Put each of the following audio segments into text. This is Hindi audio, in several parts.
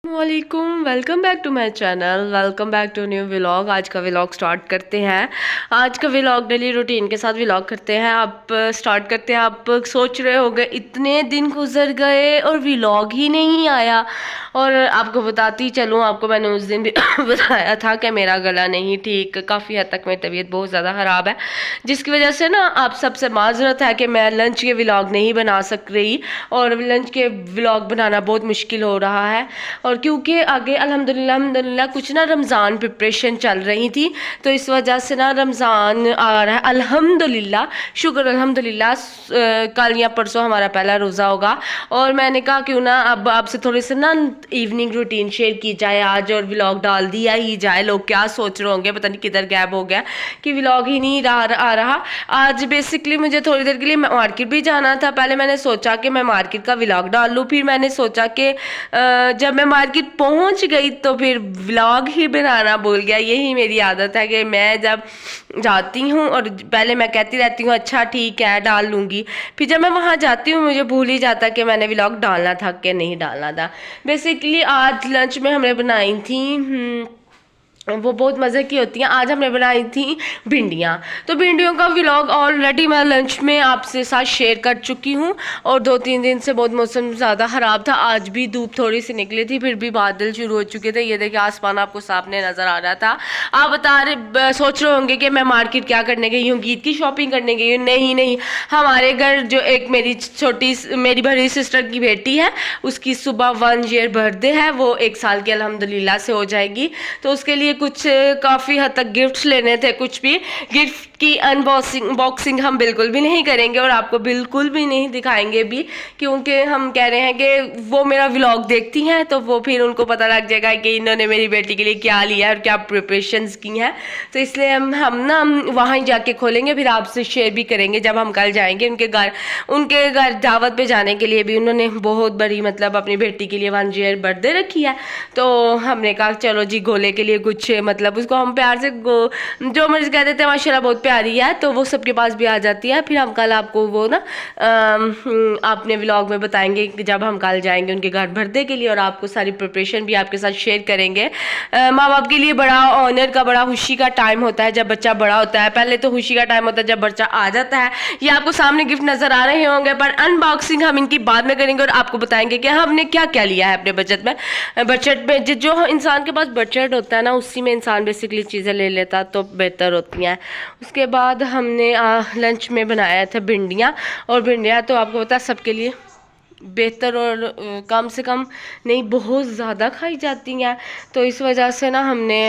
वालेकुम, welcome back to my channel, welcome back to new vlog. आज का व्लॉग स्टार्ट करते हैं। आज का व्लॉग डेली रूटीन के साथ व्लॉग करते हैं। आप स्टार्ट करते हैं। आप सोच रहे होंगे इतने दिन गुजर गए और व्लॉग ही नहीं आया। और आपको बताती चलूँ, आपको मैंने उस दिन भी बताया था कि मेरा गला नहीं ठीक, काफ़ी हद तक मेरी तबीयत बहुत ज़्यादा ख़राब है, जिसकी वजह से ना आप सबसे माजरत है कि मैं लंच के व्लॉग नहीं बना सक रही और लंच के व्लॉग बनाना बहुत मुश्किल हो रहा है। और क्योंकि आगे अल्हम्दुलिल्लाह कुछ ना रमज़ान प्रिपरेशन चल रही थी, तो इस वजह से ना रमज़ान आ रहा है अल्हम्दुलिल्लाह, शुक्र अल्हम्दुलिल्लाह। कल या परसों हमारा पहला रोज़ा होगा और मैंने कहा क्यों ना अब आपसे थोड़े से ना इवनिंग रूटीन शेयर की जाए आज, और व्लॉग डाल दिया ही जाए। लोग क्या सोच रहे होंगे, पता नहीं किधर गैप हो गया कि व्लॉग ही नहीं आ रहा। आज बेसिकली मुझे थोड़ी देर के लिए मार्केट भी जाना था। पहले मैंने सोचा कि मैं मार्केट का व्लॉग डाल लूँ, फिर मैंने सोचा कि जब मैं मार्केट पहुंच गई तो फिर व्लॉग ही बनाना भूल गया। यही मेरी आदत है कि मैं जब जाती हूँ और पहले मैं कहती रहती हूँ अच्छा ठीक है डाल लूँगी, फिर जब मैं वहाँ जाती हूँ मुझे भूल ही जाता कि मैंने व्लॉग डालना था कि नहीं डालना था। बेसिकली आज लंच में हमने बनाई थी वो बहुत मज़े की होती हैं। आज हमने बनाई थी भिंडियाँ। तो भिंडियों का व्लॉग ऑलरेडी मैं लंच में आपसे साथ शेयर कर चुकी हूँ। और 2-3 दिन से बहुत मौसम ज़्यादा ख़राब था। आज भी धूप थोड़ी सी निकली थी, फिर भी बादल शुरू हो चुके थे। ये देखिए आसमान आपको सामने नज़र आ रहा था। आप सोच रहे होंगे कि मैं मार्केट क्या करने गई हूँ, गीत की शॉपिंग करने गई हूँ। नहीं नहीं, हमारे घर जो एक मेरी बड़ी सिस्टर की बेटी है, उसकी सुबह 1 ईयर बर्थडे है। वो 1 साल की अल्हम्दुलिल्लाह से हो जाएगी, तो उसके लिए कुछ काफ़ी हद तक गिफ्ट्स लेने थे। कुछ भी गिफ्ट की अनबॉक्सिंग हम बिल्कुल भी नहीं करेंगे और आपको बिल्कुल भी नहीं दिखाएंगे भी, क्योंकि हम कह रहे हैं कि वो मेरा व्लॉग देखती हैं तो वो फिर उनको पता लग जाएगा कि इन्होंने मेरी बेटी के लिए क्या लिया है और क्या प्रिपरेशंस की हैं। तो इसलिए हम ना वहाँ ही जाके खोलेंगे, फिर आपसे शेयर भी करेंगे जब हम कल जाएंगे उनके घर दावत पे जाने के लिए भी उन्होंने बहुत बड़ी मतलब अपनी बेटी के लिए 1 ईयर बर्थडे रखी है। तो हमने कहा चलो जी गोले के लिए कुछ मतलब उसको हम प्यार से जो मर्जी कह देते हैं, माशाल्लाह बहुत प्यारी है, तो वो सबके पास भी आ जाती है। फिर हम कल आपको वो ना अपने व्लॉग में बताएंगे जब हम कल जाएंगे उनके घर बर्थडे के लिए, और आपको सारी प्रिपरेशन भी आपके साथ शेयर करेंगे। माँ बाप के लिए बड़ा ऑनर का, बड़ा खुशी का टाइम होता है जब बच्चा बड़ा होता है। पहले तो खुशी का टाइम होता है जब बच्चा आ जाता है। ये आपको सामने गिफ्ट नजर आ रहे होंगे, पर अनबॉक्सिंग हम इनकी बाद में करेंगे और आपको बताएंगे कि हमने क्या क्या लिया है अपने बजट में। जो इंसान के पास बजट होता है ना, उसी में इंसान बेसिकली चीज़ें ले लेता तो बेहतर होती हैं। उसके बाद हमने लंच में बनाया था भिंडियाँ, और भिंडियाँ तो आपको पता है सबके लिए बेहतर और कम से कम नहीं बहुत ज़्यादा खाई जाती हैं। तो इस वजह से ना हमने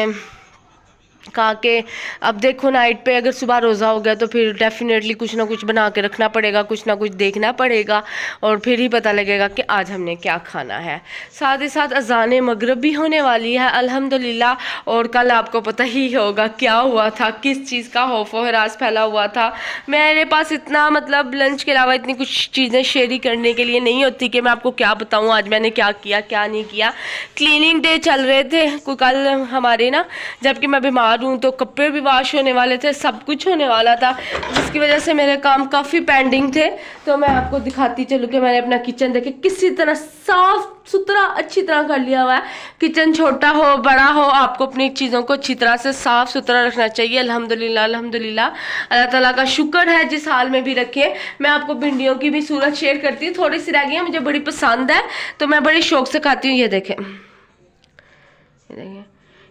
कहा कि अब देखो नाइट पे अगर सुबह रोज़ा हो गया तो फिर डेफिनेटली कुछ ना कुछ बना के रखना पड़ेगा, कुछ ना कुछ देखना पड़ेगा, और फिर ही पता लगेगा कि आज हमने क्या खाना है। साथ ही साथ अज़ान मगरिब भी होने वाली है अल्हम्दुलिल्लाह। और कल आपको पता ही होगा क्या हुआ था, किस चीज़ का खौफ व हरास फैला हुआ था। मेरे पास इतना मतलब लंच के अलावा इतनी कुछ चीज़ें शेयर करने के लिए नहीं होती कि मैं आपको क्या बताऊँ आज मैंने क्या किया क्या नहीं किया। क्लीनिंग डे चल रहे थे कल हमारे ना, जबकि मैं बीमार हूँ, तो कपड़े भी वॉश होने वाले थे, सब कुछ होने वाला था, जिसकी वजह से मेरे काम काफ़ी पेंडिंग थे। तो मैं आपको दिखाती चलूँ कि मैंने अपना किचन देखे किसी तरह साफ सुथरा अच्छी तरह कर लिया हुआ है। किचन छोटा हो बड़ा हो, आपको अपनी चीज़ों को अच्छी तरह से साफ सुथरा रखना चाहिए। अल्हम्दुलिल्लाह अल्हम्दुलिल्लाह, अल्लाह ताला का शुक्र है जिस हाल में भी रखे। मैं आपको भिंडियों की भी सूरत शेयर करती हूँ, थोड़ी सी रह गई है, मुझे बड़ी पसंद है तो मैं बड़े शौक से खाती हूँ। ये देखें, ये देखिए,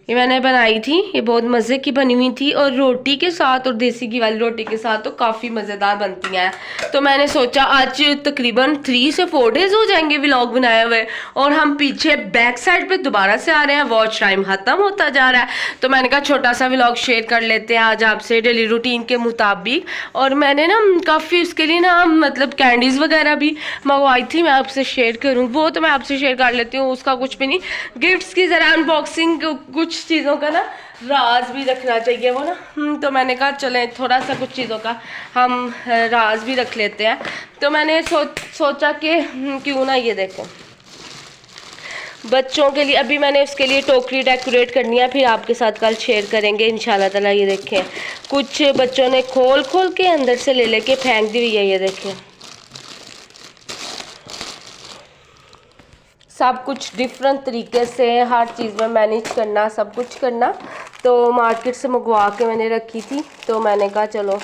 ये मैंने बनाई थी, ये बहुत मज़े की बनी हुई थी, और रोटी के साथ और देसी घी वाली रोटी के साथ तो काफ़ी मज़ेदार बनती हैं। तो मैंने सोचा आज तकरीबन 3 से 4 डेज़ हो जाएंगे व्लॉग बनाए हुए, और हम पीछे बैक साइड पे दोबारा से आ रहे हैं, वॉच टाइम ख़त्म होता जा रहा है। तो मैंने कहा छोटा सा व्लॉग शेयर कर लेते हैं आज आपसे डेली रूटीन के मुताबिक। और मैंने ना काफ़ी उसके लिए ना मतलब कैंडीज़ वगैरह भी मंगवाई थी, मैं आपसे शेयर करूँ वो तो मैं आपसे शेयर कर लेती हूँ, उसका कुछ भी नहीं। गिफ्ट्स की ज़रा अनबॉक्सिंग कुछ चीज़ों का ना राज भी रखना चाहिए वो ना, तो मैंने कहा चलें थोड़ा सा कुछ चीज़ों का हम राज भी रख लेते हैं। तो मैंने सोचा कि क्यों ना, ये देखो बच्चों के लिए अभी मैंने उसके लिए टोकरी डेकोरेट करनी है, फिर आपके साथ कल शेयर करेंगे इंशाल्लाह ताला। ये देखें कुछ बच्चों ने खोल के अंदर से ले लेके फेंक दी हुई है। ये देखें सब कुछ डिफरेंट तरीके से हर चीज़ में मैनेज करना, सब कुछ करना। तो मार्केट से मंगवा के मैंने रखी थी, तो मैंने कहा चलो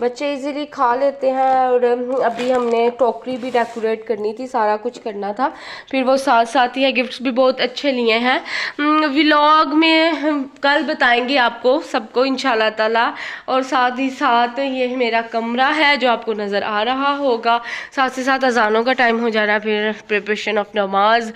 बच्चे इजीली खा लेते हैं। और अभी हमने टोकरी भी डेकोरेट करनी थी, सारा कुछ करना था। फिर वो साथ साथ ही है, गिफ्ट्स भी बहुत अच्छे लिए हैं। व्लॉग में कल बताएंगे आपको सबको इंशाल्लाह ताला। और साथ ही साथ ये मेरा कमरा है जो आपको नज़र आ रहा होगा। साथ ही साथ अजानों का टाइम हो जा रहा है, फिर प्रिपरेशन ऑफ नमाज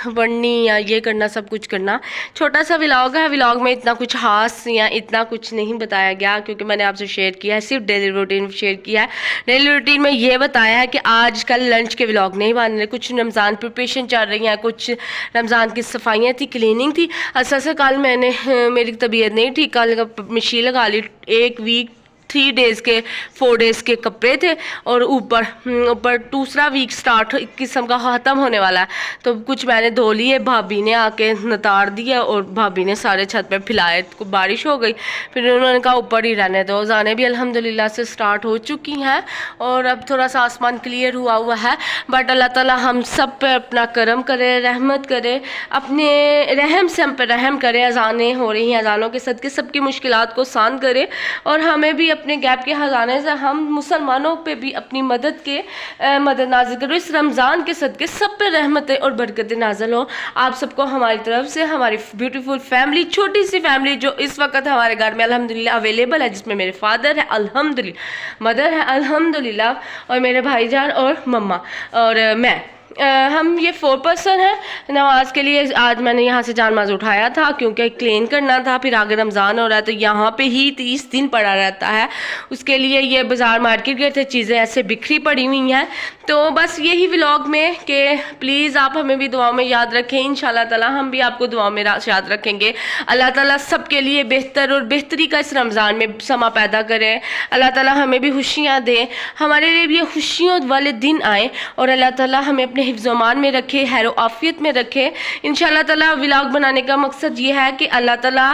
पढ़नी या ये करना, सब कुछ करना। छोटा सा व्लॉग है, व्लॉग में इतना कुछ खास या इतना कुछ नहीं बताया गया, क्योंकि मैंने आपसे शेयर किया है, सिर्फ डेली रूटीन शेयर किया है। डेली रूटीन में ये बताया है कि आज कल लंच के व्लॉग नहीं बन रहे, कुछ रमज़ान प्रिपरेशन चल रही हैं, कुछ रमज़ान की सफाइयाँ थी, क्लीनिंग थी। असल से कल मैंने मेरी तबीयत नहीं ठीक, कल मशीन लगा ली। 1 वीक 3 डेज़ के 4 डेज़ के कपड़े थे, और ऊपर दूसरा वीक स्टार्ट एक किस्म का ख़त्म होने वाला है। तो कुछ मैंने धो लिए, भाभी ने आके नतार दिया और भाभी ने सारे छत पे फैलाए। बारिश हो गई, फिर उन्होंने कहा ऊपर ही रहने दो। जाने भी अल्हम्दुलिल्लाह से स्टार्ट हो चुकी हैं, और अब थोड़ा सा आसमान क्लियर हुआ है। बट अल्लाह ताला हम सब पे अपना करम करे, रहमत करे, अपने रहम से हम पे रहम करे। अजानें हो रही हैं, अजानों के सदके सबकी मुश्किलात को आसान करे, और हमें भी अपने गैप के ख़जाने से हम मुसलमानों पे भी अपनी मदद नाजिल करो। इस रमज़ान के सदके सब पे रहमतें और बरकतें नाजिल हो। आप सबको हमारी तरफ से, हमारी ब्यूटीफुल फैमिली, छोटी सी फैमिली जो इस वक्त हमारे घर में अल्हम्दुलिल्लाह अवेलेबल है, जिसमें मेरे फादर है अल्हम्दुलिल्लाह, मदर है अल्हम्दुलिल्लाह, और मेरे भाईजान और मम्मा और मैं। हम ये 4 पर्सन हैं। नमाज के लिए आज मैंने यहाँ से जान नमाज उठाया था, क्योंकि क्लीन करना था। फिर आगे रमज़ान हो रहा है, तो यहाँ पे ही 30 दिन पड़ा रहता है। उसके लिए ये बाज़ार मार्केट गए थे, चीज़ें ऐसे बिखरी पड़ी हुई हैं। तो बस यही व्लॉग में कि प्लीज़ आप हमें भी दुआओं में याद रखें। इंशाल्लाह ताला हम भी आपको दुआओं में याद रखेंगे। अल्लाह ताला सबके लिए बेहतर और बेहतरी का इस रमज़ान में समा पैदा करें। अल्लाह ताला हमें भी खुशियाँ दें, हमारे लिए भी ये खुशियों वाले दिन आए, और अल्लाह ताला हमें अपने हिफ्ज़-ओ-मान में रखे, खैर आफियत में रखे। इंशाल्लाह ताला व्लॉग बनाने का मकसद ये है कि अल्लाह ताला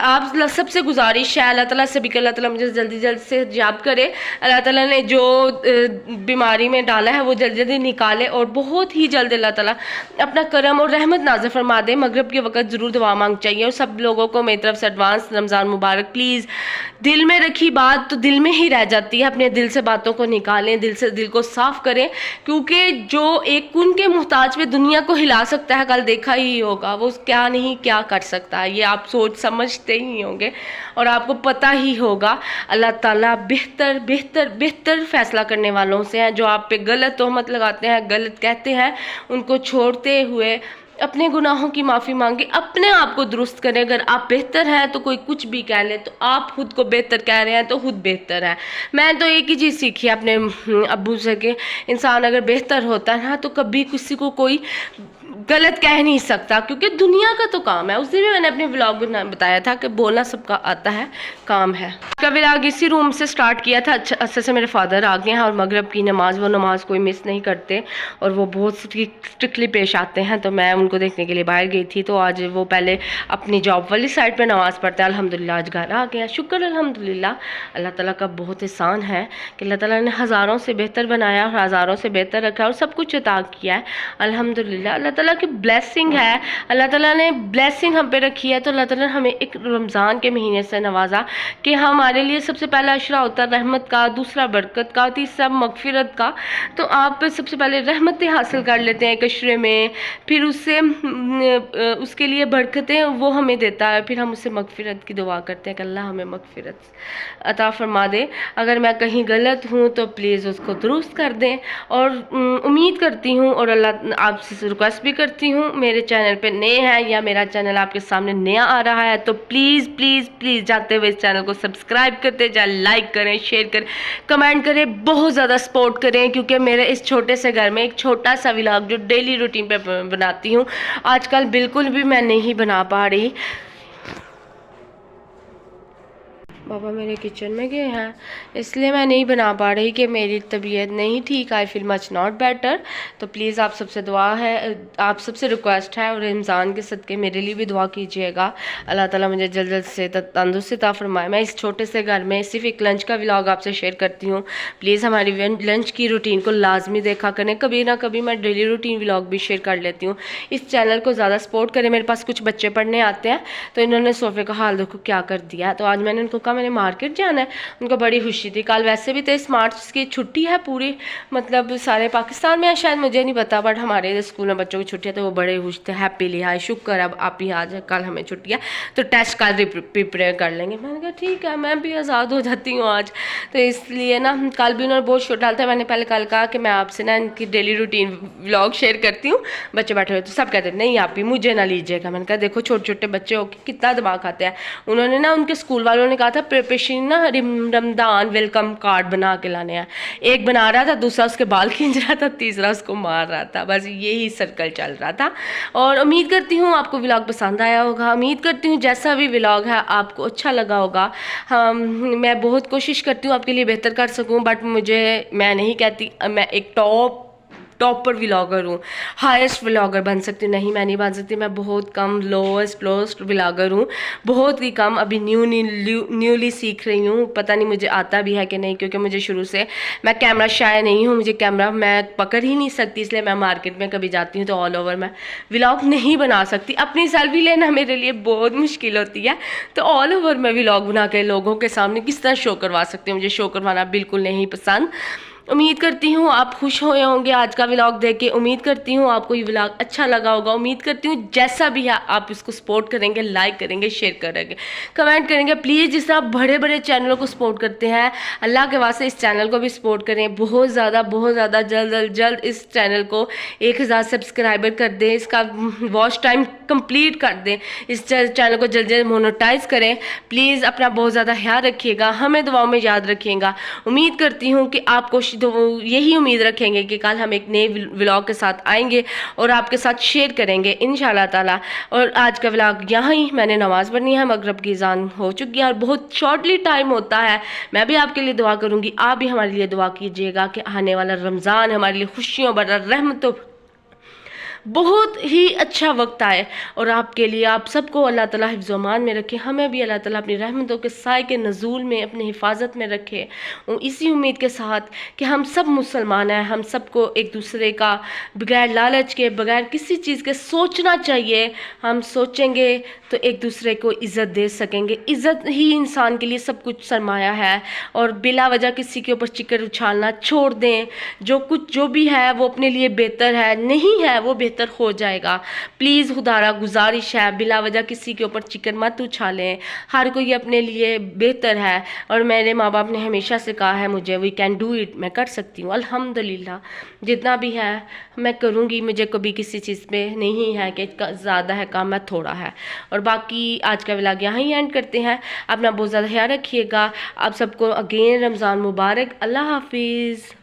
आप सबसे गुजारिश है, अल्लाह ताला से भी कि अल्लाह ताला मुझे जल्दी से याद करे। अल्लाह ताला ने जो बीमारी में डाला है वो जल्दी जल्दी निकाले, और बहुत ही जल्द अल्लाह ताला अपना करम और रहमत नाज़िल फरमा दे। मगरिब के वक्त ज़रूर दुआ मांग चाहिए, और सब लोगों को मेरी तरफ से एडवांस रमज़ान मुबारक। प्लीज़ दिल में रखी बात तो दिल में ही रह जाती है, अपने दिल से बातों को निकालें, दिल को साफ़ करें, क्योंकि जो एक खून के मोहताज पे दुनिया को हिला सकता है, कल देखा ही होगा वो क्या कर सकता है। ये आप सोच समझते ही होंगे, और आपको पता ही होगा अल्लाह ताला बेहतर फैसला करने वालों से हैं। जो आप पे गलत तोहमत लगाते हैं, गलत कहते हैं, उनको छोड़ते हुए अपने गुनाहों की माफ़ी मांगे, अपने आप को दुरुस्त करें। अगर आप बेहतर हैं तो कोई कुछ भी कह ले, तो आप खुद को बेहतर कह रहे हैं तो खुद बेहतर है। मैं तो एक ही चीज़ सीखी है अपने अब्बू से कि इंसान अगर बेहतर होता है ना, तो कभी किसी को कोई गलत कह नहीं सकता, क्योंकि दुनिया का तो काम है। उस दिन भी मैंने अपने व्लॉग में बताया था कि बोलना सबका आता है, काम है। का व्लॉग इसी रूम से स्टार्ट किया था। अच्छे से मेरे फादर आ गए हैं, और मगरिब की नमाज, वो नमाज कोई मिस नहीं करते, और वो बहुत स्ट्रिक्टली पेश आते हैं। तो मैं उनको देखने के लिए बाहर गई थी, तो आज वो पहले अपनी जॉब वाली साइड पर नमाज़ पढ़ते हैं। अल्हम्दुलिल्लाह आज घर आ गया, शुक्र अल्हम्दुलिल्लाह। अल्लाह ताला का बहुत एहसान है कि अल्लाह ताला ने हज़ारों से बेहतर बनाया, और हज़ारों से बेहतर रखा, और सब कुछ अता किया है अल्हम्दुलिल्लाह। अल्लाह ताला की ब्लेसिंग है, अल्लाह ताला ने ब्लेसिंग हम पे रखी है। तो अल्लाह ताला ने हमें एक रमज़ान के महीने से नवाजा कि हमारे लिए सबसे पहला अशरा होता है रहमत का, दूसरा बरकत का, तीसरा मगफिरत का। तो आप सबसे पहले रहमतें हासिल कर लेते हैं एक अशरे में, फिर उससे उसके लिए बरकतें वो हमें देता है, फिर हम उससे मगफिरत की दुआ करते हैं कि अल्लाह हमें मगफिरत अता फरमा दे। अगर मैं कहीं गलत हूँ तो प्लीज़ उसको दुरुस्त कर दें, और उम्मीद करती हूँ और अल्लाह आपसे रिक्वेस्ट भी करती हूँ, मेरे चैनल पे नए हैं या मेरा चैनल आपके सामने नया आ रहा है, तो प्लीज़ प्लीज़ प्लीज़ जाते हुए इस चैनल को सब्सक्राइब करते जाए, लाइक करें, शेयर करें, कमेंट करें, बहुत ज़्यादा सपोर्ट करें। क्योंकि मेरे इस छोटे से घर में एक छोटा सा व्लॉग जो डेली रूटीन पे बनाती हूँ, आजकल बिल्कुल भी मैं नहीं बना पा रही। पापा मेरे किचन में गए हैं, इसलिए मैं नहीं बना पा रही कि मेरी तबीयत नहीं ठीक, I feel much not better. तो प्लीज़ आप सबसे दुआ है, आप सबसे रिक्वेस्ट है, और रमज़ान के सदक़े मेरे लिए भी दुआ कीजिएगा। अल्लाह ताला मुझे जल्द जल्द से तंदुरुस्ती अता फरमाए। मैं इस छोटे से घर में सिर्फ एक लंच का व्लॉग आपसे शेयर करती हूँ। प्लीज़ हमारी लंच की रूटीन को लाजमी देखा करें, कभी ना कभी मैं डेली रूटीन व्लॉग भी शेयर कर लेती हूँ। इस चैनल को ज़्यादा सपोर्ट करें। मेरे पास कुछ बच्चे पढ़ने आते हैं, तो इन्होंने सोफ़े का हाल देखो क्या कर दिया है। तो आज मैंने उनको कहा मैंने मार्केट जाना है, उनको बड़ी खुशी थी। कल वैसे भी तो स्मार्ट्स की छुट्टी है पूरी, मतलब सारे पाकिस्तान में है शायद, मुझे नहीं पता, बट हमारे स्कूल में बच्चों की छुट्टी है तो वो बड़े खुश थे, हैप्पीली हाय शुक्र अब आप ही आज कल हमें छुट्टी है तो टेस्ट कल प्रिपेयर कर लेंगे। मैंने कहा ठीक है, मैं भी आज़ाद हो जाती हूँ आज। तो इसलिए ना कल भी उन्होंने बहुत शोर डाला था। मैंने पहले कल कहा कि मैं आपसे ना इनकी डेली रूटीन व्लॉग शेयर करती हूँ। बच्चे बैठे हुए तो सब कहते नहीं आप ही मुझे ना लीजिएगा। मैंने कहा देखो छोटे छोटे बच्चे हो कितना दिमाग खाते हैं। उन्होंने ना उनके स्कूल वालों ने कहा था प्रिपरेशन ना रमदान वेलकम कार्ड बना के लाने हैं। एक बना रहा था, दूसरा उसके बाल खींच रहा था, तीसरा उसको मार रहा था। बस यही सर्कल चल रहा था। और उम्मीद करती हूँ आपको व्लॉग पसंद आया होगा। उम्मीद करती हूँ जैसा भी व्लॉग है आपको अच्छा लगा होगा। मैं बहुत कोशिश करती हूँ आपके लिए बेहतर कर सकूँ, बट मैं नहीं कहती मैं एक टॉपर व्लॉगर हूँ, हाईएस्ट व्लॉगर बन सकती हूँ। नहीं, मैं नहीं बन सकती। मैं बहुत कम लोएस्ट व्लॉगर हूँ, बहुत ही कम। अभी न्यूली सीख रही हूँ। पता नहीं मुझे आता भी है कि नहीं, क्योंकि मुझे शुरू से मैं कैमरा शाय नहीं हूँ। मुझे कैमरा मैं पकड़ ही नहीं सकती, इसलिए मैं मार्केट में कभी जाती हूँ तो ऑल ओवर मैं व्लॉग नहीं बना सकती। अपनी सेल्फी लेना मेरे लिए बहुत मुश्किल होती है, तो ऑल ओवर मैं व्लॉग बना के लोगों के सामने किस तरह शो करवा सकती हूँ। मुझे शो करवाना बिल्कुल नहीं पसंद। उम्मीद करती हूँ आप खुश हुए होंगे आज का व्लॉग देख के। उम्मीद करती हूँ आपको ये व्लॉग अच्छा लगा होगा। उम्मीद करती हूँ जैसा भी है आप इसको सपोर्ट करेंगे, लाइक करेंगे, शेयर करेंगे, कमेंट करेंगे। प्लीज़ जिस तरह बड़े बड़े चैनलों को सपोर्ट करते हैं, अल्लाह के वास्ते इस चैनल को भी सपोर्ट करें। बहुत ज़्यादा जल्द इस चैनल को 1000 सब्सक्राइबर कर दें, इसका वॉच टाइम कंप्लीट कर दें, इस चैनल को जल्द मोनेटाइज करें। प्लीज़ अपना बहुत ज़्यादा ख्याल रखिएगा, हमें दुआओं में याद रखिएगा। उम्मीद करती हूँ कि आपको तो यही उम्मीद रखेंगे कि कल हम एक नए व्लॉग के साथ आएंगे और आपके साथ शेयर करेंगे इंशाल्लाह ताला। और आज का व्लॉग यहाँ ही, मैंने नमाज़ पढ़नी है, मगरिब की अज़ान हो चुकी है और बहुत शॉर्टली टाइम होता है। मैं भी आपके लिए दुआ करूँगी, आप भी हमारे लिए दुआ कीजिएगा कि आने वाला रमज़ान हमारे लिए खुशियों भरा, रहमतों, बहुत ही अच्छा वक्त आए और आपके लिए आप सबको अल्लाह ताला हिफ्ज़ व अमान में रखे। हमें भी अल्लाह ताला अपनी रहमतों के साए के नज़ूल में अपनी हिफाजत में रखे। इसी उम्मीद के साथ कि हम सब मुसलमान हैं, हम सबको एक दूसरे का बगैर लालच के, बगैर किसी चीज़ के सोचना चाहिए। हम सोचेंगे तो एक दूसरे को इज़्ज़त दे सकेंगे। इज़्ज़त ही इंसान के लिए सब कुछ सरमाया है, और बिला वजह किसी के ऊपर चिकर उछालना छोड़ दें। जो भी है वो अपने लिए बेहतर है, नहीं है वो बेहतर हो जाएगा। प्लीज़ खुदारा गुजारिश है, बिला वजह किसी के ऊपर चिकन मत उछालें। हर कोई अपने लिए बेहतर है, और मेरे माँ बाप ने हमेशा से कहा है मुझे वी कैन डू इट, मैं कर सकती हूँ। अल्हम्दुलिल्लाह जितना भी है मैं करूँगी। मुझे कभी किसी चीज़ पे नहीं है कि ज़्यादा है काम, है थोड़ा है। और बाकी आज का व्लॉग यहाँ ही एंड करते हैं। अपना बहुत ज़्यादा ख्याल रखिएगा। आप सबको अगेन रमज़ान मुबारक। अल्लाह हाफिज़।